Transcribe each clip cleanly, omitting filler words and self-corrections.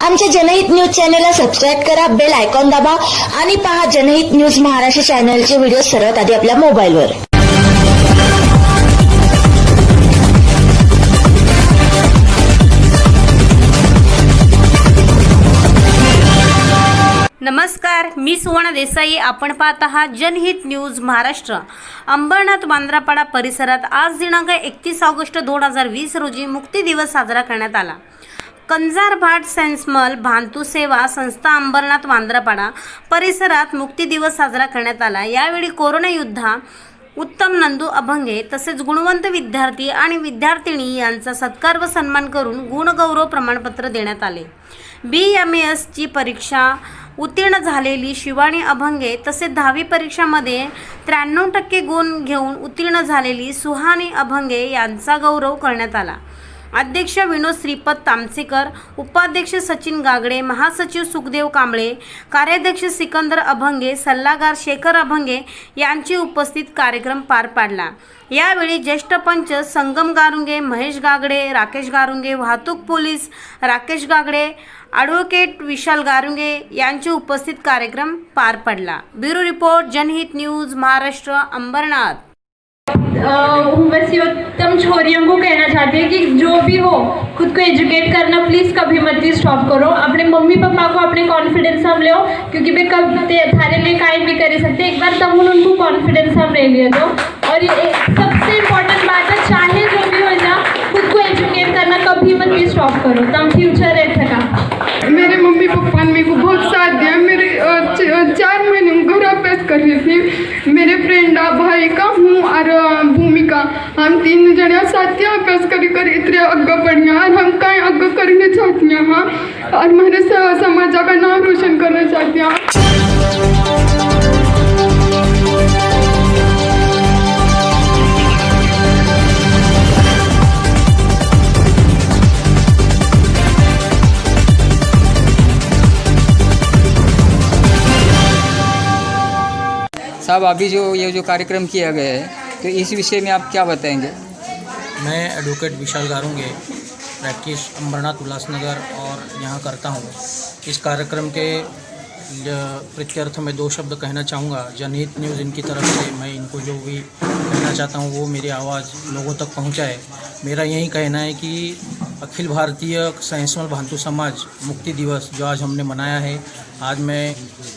आमच्या जनहित न्यूज चॅनलला सबस्क्राईब करा, बेल आयकॉन दाबा आणि पहा जनहित न्यूज महाराष्ट्र चॅनलचे व्हिडिओ सर्वात आधी आपल्या मोबाईलवर। नमस्कार, मी सुवर्ण देसाई। आपण पाहत आहात जनहित न्यूज महाराष्ट्र। अंबरनाथ बांद्रापाडा परिसरात आज दिनांक 31 ऑगस्ट 2020 रोजी मुक्ती दिवस साजरा करण्यात आला। कंजारभाट सेन्समल भांतू सेवा संस्था अंबरनाथ बांद्रापाडा परिसरात मुक्ती दिवस साजरा करण्यात आला। यावेळी कोरोना योद्धा उत्तम नंदू अभंगे तसेच गुणवंत विद्यार्थी आणि विद्यार्थिनी यांचा सत्कार व सन्मान करून गुणगौरव प्रमाणपत्र देण्यात आले। BMS ची परीक्षा उत्तीर्ण झालेली शिवानी अभंगे तसेच 10वी परीक्षामध्ये 93% गुण घेऊन उत्तीर्ण झालेली सुहानी अभंगे यांचा गौरव करण्यात आला। अध्यक्ष विनोद श्रीपद तामसेकर, उपाध्यक्ष सचिन गागडे, महासचिव सुखदेव कांबळे, कार्याध्यक्ष सिकंदर अभंगे, सल्लागार शेखर अभंगे यांची उपस्थित कार्यक्रम पार पाडला। यावेळी ज्येष्ठ पंच संगम गारुंगे, महेश गागडे, राकेश गारुंगे, वाहतूक पोलीस राकेश गागडे, ॲडव्होकेट विशाल गारुंगे यांची उपस्थित कार्यक्रम पार पडला। ब्युरो रिपोर्ट जनहित न्यूज महाराष्ट्र अंबरनाथ। बस ये उत्तम छोरियों को कहना चाहती है कि जो भी हो खुद को एजुकेट करना प्लीज़ कभी मत स्टॉप करो। अपने मम्मी पापा को अपने कॉन्फिडेंस हम ले क्योंकि वे कब थारे लिए कायम भी कर सकते। एक बार तब उनको कॉन्फिडेंस हम ले लिए दो। और ये सबसे इम्पोर्टेंट बात है, चाहे जो भी हो ना, खुद को एजुकेट करना कभी मत स्टॉप करो, तब फ्यूचर रहता का। मेरे मम्मी पापा ने मेरे को बहुत साथ दिया। मेरे 4 महीने घर अभ्यास कर रही थी। मेरे फ्रेंड भाई का हूँ और भूमिका, हम 3 जने साथ अभ्यास कर इतने अग्गे बढ़िया और हम कहीं अग्गे करने चाहती हैं। हाँ, और हमारे समाज का नाम रोशन करना चाहती हैं। साहब, अभी जो कार्यक्रम किया गया है तो इस विषय में आप क्या बताएंगे? मैं एडवोकेट विशाल गारुंगे प्रैक्टिस अंबरनाथ उल्लासनगर और यहाँ करता हूँ। इस कार्यक्रम के प्रत्यर्थ में 2 शब्द कहना चाहूँगा। जनहित न्यूज़ इनकी तरफ से मैं इनको जो भी कहना चाहता हूँ वो मेरी आवाज़ लोगों तक पहुँचाए। मेरा यही कहना है कि अखिल भारतीय सेंसमल भांतू समाज मुक्ति दिवस जो आज हमने मनाया है, आज मैं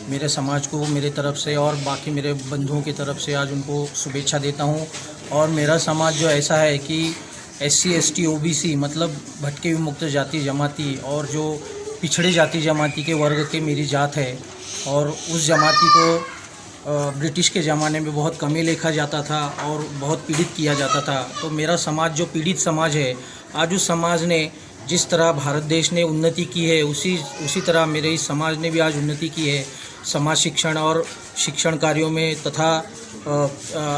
मेरे समाज को मेरे तरफ से और बाकी मेरे बंधुओं की तरफ से आज उनको शुभेच्छा देता हूँ। और मेरा समाज जो ऐसा है कि SC ST OBC मतलब भटके विमुक्त जाति जमाती और जो पिछड़े जाति जमाती के वर्ग के मेरी जात है। और उस जमाती को ब्रिटिश के ज़माने में बहुत कमी लिखा जाता था और बहुत पीड़ित किया जाता था। तो मेरा समाज जो पीड़ित समाज है, आज उस समाज ने जिस तरह भारत देश ने उन्नति की है उसी तरह मेरे इस समाज ने भी आज उन्नति की है। समाज शिक्षण और शिक्षण कार्यों में तथा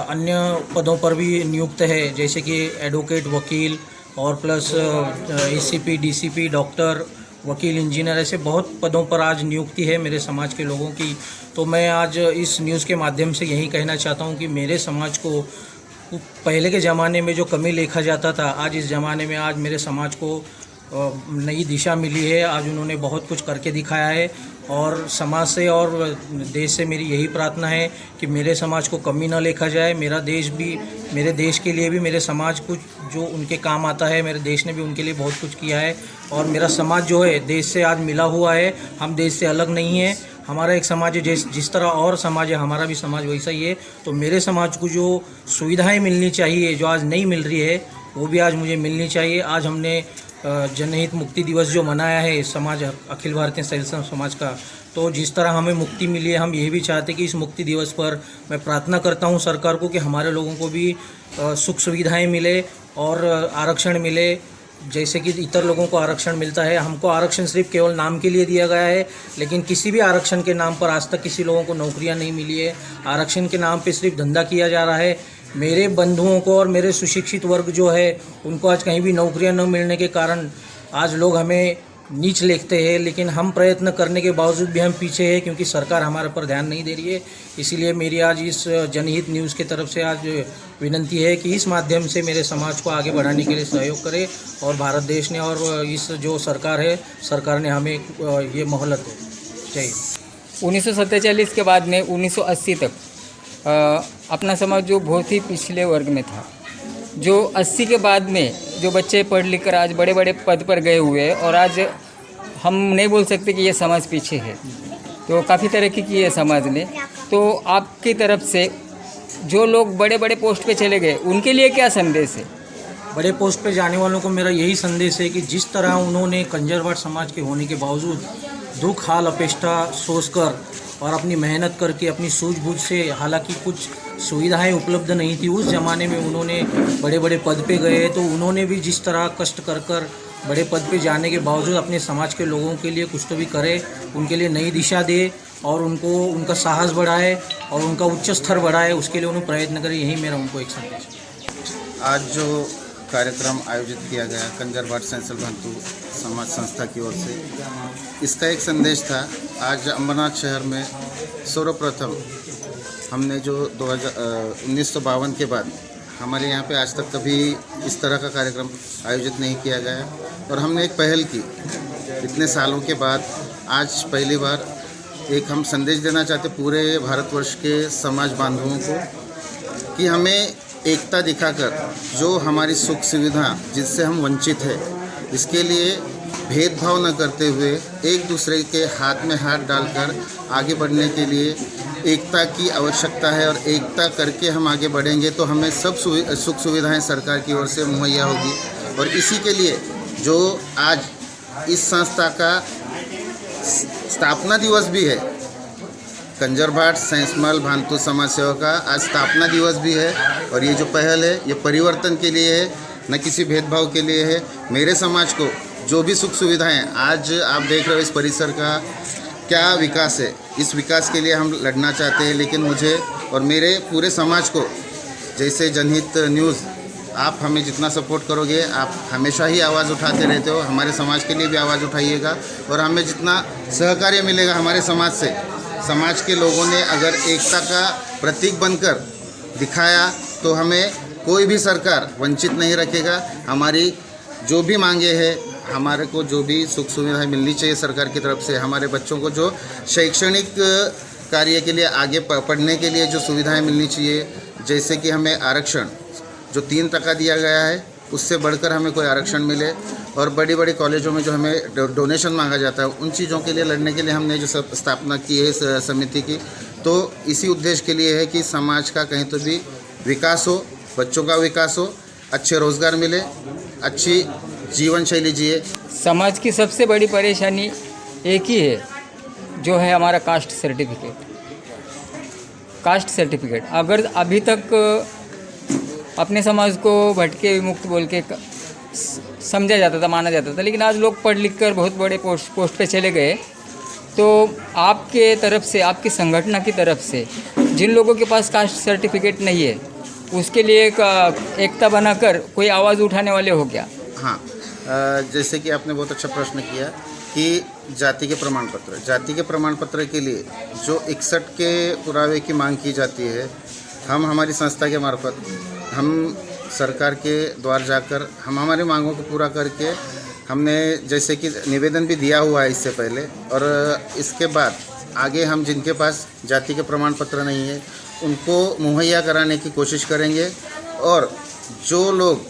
अन्य पदों पर भी नियुक्त है, जैसे कि एडवोकेट, वकील और प्लस ACP DCP डॉक्टर, वकील, इंजीनियर, ऐसे बहुत पदों पर आज नियुक्ति है मेरे समाज के लोगों की। तो मैं आज इस न्यूज़ के माध्यम से यही कहना चाहता हूँ कि मेरे समाज को पहले के ज़माने में जो कमी लिखा जाता था, आज इस ज़माने में आज मेरे समाज को नई दिशा मिली है। आज उन्होंने बहुत कुछ करके दिखाया है और समाज से और देश से मेरी यही प्रार्थना है कि मेरे समाज को कमी न लिखा जाए। मेरे देश के लिए भी मेरे समाज कुछ जो उनके काम आता है, मेरे देश ने भी उनके लिए बहुत कुछ किया है। और मेरा समाज जो है देश से आज मिला हुआ है, हम देश से अलग नहीं है। हमारा एक समाज है, जिस तरह और समाज है हमारा भी समाज वैसा ही है। तो मेरे समाज को जो सुविधाएं मिलनी चाहिए जो आज नहीं मिल रही है वो भी आज मुझे मिलनी चाहिए। आज हमने जनहित मुक्ति दिवस जो मनाया है समाज अखिल भारतीय सेंसमल समाज का, तो जिस तरह हमें मुक्ति मिली है हम यही भी चाहते हैं कि इस मुक्ति दिवस पर मैं प्रार्थना करता हूं सरकार को कि हमारे लोगों को भी सुख सुविधाएं मिले और आरक्षण मिले, जैसे कि इतर लोगों को आरक्षण मिलता है। हमको आरक्षण सिर्फ केवल नाम के लिए दिया गया है, लेकिन किसी भी आरक्षण के नाम पर आज तक किसी लोगों को नौकरियां नहीं मिली है। आरक्षण के नाम पे सिर्फ धंधा किया जा रहा है। मेरे बंधुओं को और मेरे सुशिक्षित वर्ग जो है उनको आज कहीं भी नौकरियां न मिलने के कारण आज लोग हमें नीच लेखते हैं, लेकिन हम प्रयत्न करने के बावजूद भी हम पीछे हैं क्योंकि सरकार हमारे ऊपर ध्यान नहीं दे रही है। इसीलिए मेरी आज इस जनहित न्यूज़ की तरफ से आज विनंती है कि इस माध्यम से मेरे समाज को आगे बढ़ाने के लिए सहयोग करे और भारत देश ने और इस जो सरकार है, सरकार ने हमें ये मोहलत दे। जय हिंद। 1947 के बाद में 1980 तक अपना समाज जो बहुत ही पिछले वर्ग में था, जो 80 के बाद में जो बच्चे पढ़ लिख कर आज बड़े बड़े पद पर गए हुए हैं और आज हम नहीं बोल सकते कि ये समाज पीछे है, तो काफ़ी तरक्की की है समाज ने। तो आपकी तरफ से जो लोग बड़े बड़े पोस्ट पे चले गए उनके लिए क्या संदेश है? बड़े पोस्ट पे जाने वालों को मेरा यही संदेश है कि जिस तरह उन्होंने कंजरवाट समाज के होने के बावजूद दुख हाल अपेष्टा सोचकर और अपनी मेहनत करके अपनी सूझबूझ से, हालांकि कुछ सुविधाएं उपलब्ध नहीं थी उस ज़माने में, उन्होंने बड़े बड़े पद पे गए, तो उन्होंने भी जिस तरह कष्ट कर कर बड़े पद पे जाने के बावजूद अपने समाज के लोगों के लिए कुछ तो भी करे, उनके लिए नई दिशा दे और उनको उनका साहस बढ़ाए और उनका उच्च स्तर बढ़ाए, उसके लिए उन्हें प्रयत्न करे। यही मेरा उनको एक संदेश है। आज जो कार्यक्रम आयोजित किया गया कंजरवाट सैंसल भांतु समाज संस्था की ओर से, इसका एक संदेश था। आज अंबरनाथ शहर में सर्वप्रथम हमने जो 1952 के बाद हमारे यहाँ पे आज तक कभी इस तरह का कार्यक्रम आयोजित नहीं किया गया और हमने एक पहल की। इतने सालों के बाद आज पहली बार एक हम संदेश देना चाहते पूरे भारतवर्ष के समाज बांधवों को कि हमें एकता दिखाकर जो हमारी सुख सुविधा जिससे हम वंचित हैं, इसके लिए भेदभाव न करते हुए एक दूसरे के हाथ में हाथ डालकर आगे बढ़ने के लिए एकता की आवश्यकता है और एकता करके हम आगे बढ़ेंगे तो हमें सब सुख सुविधाएं सरकार की ओर से मुहैया होगी। और इसी के लिए जो आज इस संस्था का स्थापना दिवस भी है, कंजरवाट सैंसमल भांतु समाज सेवा का आज स्थापना दिवस भी है और ये जो पहल है ये परिवर्तन के लिए है, न किसी भेदभाव के लिए है। मेरे समाज को जो भी सुख सुविधाएं आज आप देख रहे हो, इस परिसर का क्या विकास है, इस विकास के लिए हम लड़ना चाहते हैं। लेकिन मुझे और मेरे पूरे समाज को, जैसे जनहित न्यूज़ आप हमें जितना सपोर्ट करोगे, आप हमेशा ही आवाज़ उठाते रहते हो, हमारे समाज के लिए भी आवाज़ उठाइएगा और हमें जितना सहकार्य मिलेगा हमारे समाज से, समाज के लोगों ने अगर एकता का प्रतीक बनकर दिखाया तो हमें कोई भी सरकार वंचित नहीं रखेगा। हमारी जो भी मांगे हैं, हमारे को जो भी सुख सुविधाएं मिलनी चाहिए सरकार की तरफ से, हमारे बच्चों को जो शैक्षणिक कार्य के लिए आगे पढ़ने के लिए जो सुविधाएं मिलनी चाहिए, जैसे कि हमें आरक्षण जो 3% दिया गया है उससे बढ़कर हमें कोई आरक्षण मिले और बड़ी बड़ी कॉलेजों में जो हमें डोनेशन मांगा जाता है उन चीज़ों के लिए लड़ने के लिए हमने जो स्थापना की है इस समिति की, तो इसी उद्देश्य के लिए है कि समाज का कहीं तो भी विकास हो, बच्चों का विकास हो, अच्छे रोज़गार मिले, अच्छी जीवन शैली जिए। समाज की सबसे बड़ी परेशानी एक ही है, जो है हमारा कास्ट सर्टिफिकेट। कास्ट सर्टिफिकेट अगर अभी तक अपने समाज को भटके विमुक्त बोल के समझा जाता था, माना जाता था, लेकिन आज लोग पढ़ लिख कर बहुत बड़े पोस्ट पे चले गए। तो आपके तरफ से, आपकी संगठन की तरफ से जिन लोगों के पास कास्ट सर्टिफिकेट नहीं है उसके लिए एक एकता बनाकर कोई आवाज़ उठाने वाले हो क्या? हाँ, जैसे कि आपने बहुत अच्छा प्रश्न किया कि जाति के प्रमाण पत्र के लिए जो 61 के पुरावे की मांग की जाती है, हम हमारी संस्था के मार्फत हम सरकार के द्वार जाकर हम हमारी मांगों को पूरा करके हमने जैसे कि निवेदन भी दिया हुआ है इससे पहले, और इसके बाद आगे हम जिनके पास जाति के प्रमाण पत्र नहीं है उनको मुहैया कराने की कोशिश करेंगे। और जो लोग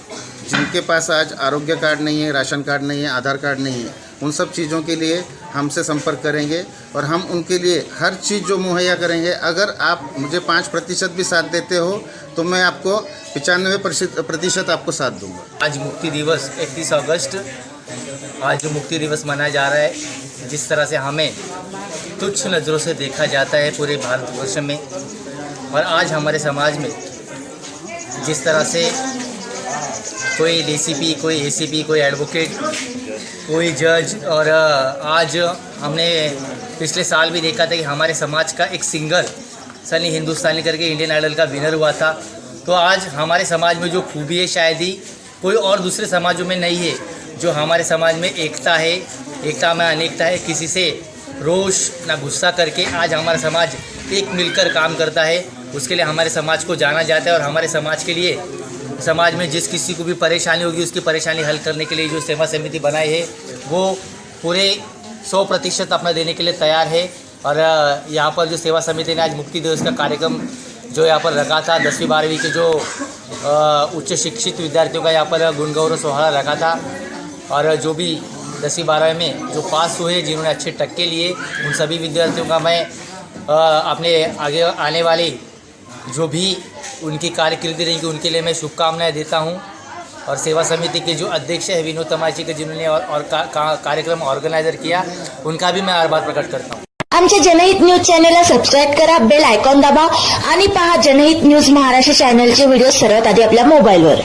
जिनके पास आज आरोग्य कार्ड नहीं है, राशन कार्ड नहीं है, आधार कार्ड नहीं है, उन सब चीज़ों के लिए हमसे संपर्क करेंगे और हम उनके लिए हर चीज़ जो मुहैया करेंगे। अगर आप मुझे 5% भी साथ देते हो तो मैं आपको 95% आपको साथ दूंगा। आज मुक्ति दिवस 31 अगस्त, आज जो मुक्ति दिवस मनाया जा रहा है, जिस तरह से हमें तुच्छ नज़रों से देखा जाता है पूरे भारतवर्ष में, और आज हमारे समाज में जिस तरह से कोई डीसीपी, कोई एसीपी, कोई एडवोकेट, कोई जज, और आज हमने पिछले साल भी देखा था कि हमारे समाज का एक सिंगर सनी हिंदुस्तानी करके इंडियन आइडल का विनर हुआ था। तो आज हमारे समाज में जो खूबी है शायद ही कोई और दूसरे समाजों में नहीं है, जो हमारे समाज में एकता है, एकता में अनेकता है, किसी से रोष ना गुस्सा करके आज हमारा समाज एक मिलकर काम करता है। उसके लिए हमारे समाज को जाना जाता है और हमारे समाज के लिए, समाज में जिस किसी को भी परेशानी होगी उसकी परेशानी हल करने के लिए जो सेवा समिति बनाई है वो पूरे 100% अपना देने के लिए तैयार है। और यहाँ पर जो सेवा समिति ने आज मुक्ति दिवस का कार्यक्रम जो यहाँ पर रखा था, 10वीं 12वीं के जो उच्च शिक्षित विद्यार्थियों का यहाँ पर गुण गौरव सोहरा रखा था और जो भी 10वीं 12वीं में जो पास हुए, जिन्होंने अच्छे टक्के लिए, उन सभी विद्यार्थियों का मैं अपने आगे आने वाली जो भी उनकी कार्यकृति रहेंगी उनके लिए मैं शुभकामनाएं देता हूं। और सेवा समिति के जो अध्यक्ष है विनोद तमाची के, जिन्होंने और कार्यक्रम ऑर्गेनाइजर किया, उनका भी मैं आभार प्रकट करता हूं। आमच्या जनहित न्यूज चॅनेलला सबस्क्राईब करा, बेल आयकॉन दाबा आणि पहा जनहित न्यूज महाराष्ट्र चॅनलचे व्हिडिओ सर्वात आधी आपल्या मोबाईलवर.